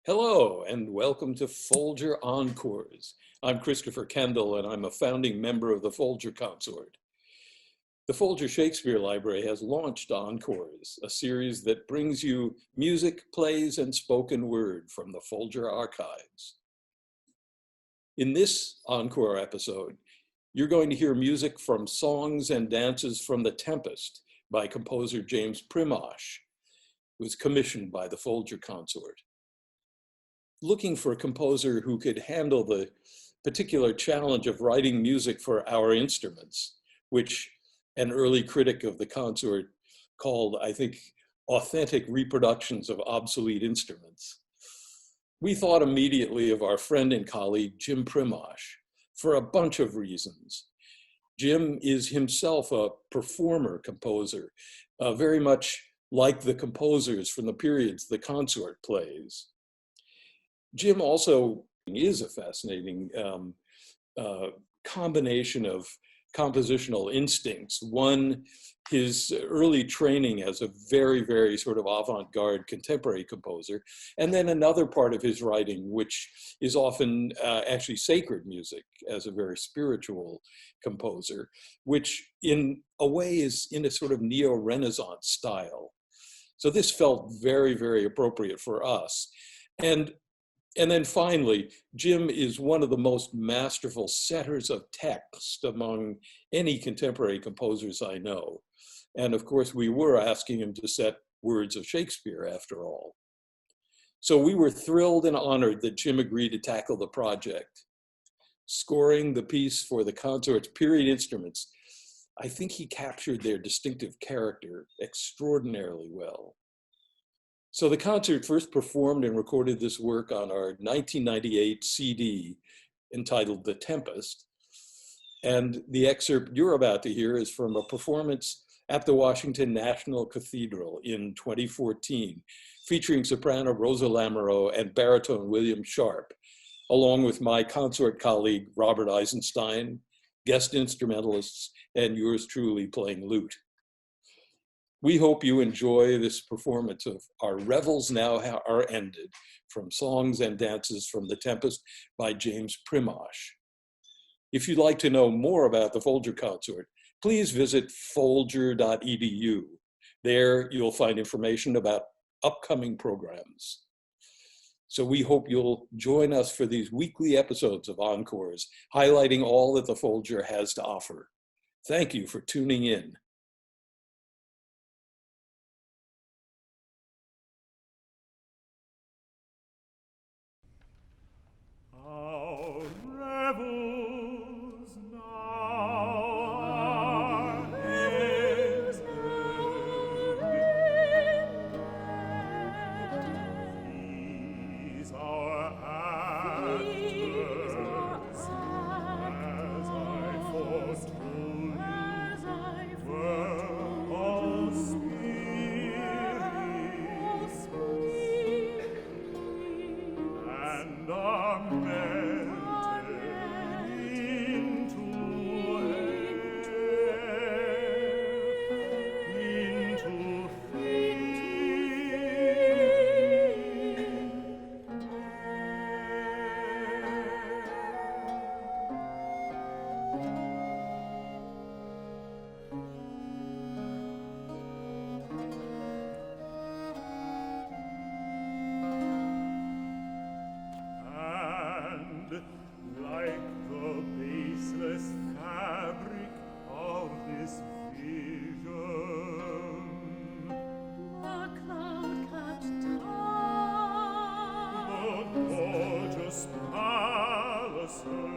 Hello, and welcome to Folger Encores. I'm Christopher Kendall, and I'm a founding member of the Folger Consort. The Folger Shakespeare Library has launched Encores, a series that brings you music, plays, and spoken word from the Folger archives. In this Encore episode, you're going to hear music from Songs and Dances from the Tempest by composer James Primosch. It was commissioned by the Folger Consort. Looking for a composer who could handle the particular challenge of writing music for our instruments, which an early critic of the consort called, I think, authentic reproductions of obsolete instruments. We thought immediately of our friend and colleague, Jim Primosch, for a bunch of reasons. Jim is himself a performer composer, very much like the composers from the periods the consort plays. Jim also is a fascinating combination of compositional instincts. One, his early training as a very, very sort of avant-garde contemporary composer, and then another part of his writing, which is often actually sacred music as a very spiritual composer, which in a way is in a sort of neo-Renaissance style. So this felt very, very appropriate for us. And then finally, Jim is one of the most masterful setters of text among any contemporary composers I know. And of course, we were asking him to set words of Shakespeare after all. So we were thrilled and honored that Jim agreed to tackle the project. Scoring the piece for the consort's period instruments, I think he captured their distinctive character extraordinarily well. So the concert first performed and recorded this work on our 1998 CD entitled The Tempest. And the excerpt you're about to hear is from a performance at the Washington National Cathedral in 2014, featuring soprano Rosa Lamoreaux and baritone William Sharp, along with my consort colleague Robert Eisenstein, guest instrumentalists, and yours truly playing lute. We hope you enjoy this performance of our Revels Now Are Ended from Songs and Dances from the Tempest by James Primosch. If you'd like to know more about the Folger Consort, please visit folger.edu. There you'll find information about upcoming programs. So we hope you'll join us for these weekly episodes of Encores, highlighting all that the Folger has to offer. Thank you for tuning in. Revels now are ended. These are actors, as I foretold you, were all spirits, and are meant like the baseless fabric of this vision, the cloud-capped tower, the gorgeous palaces,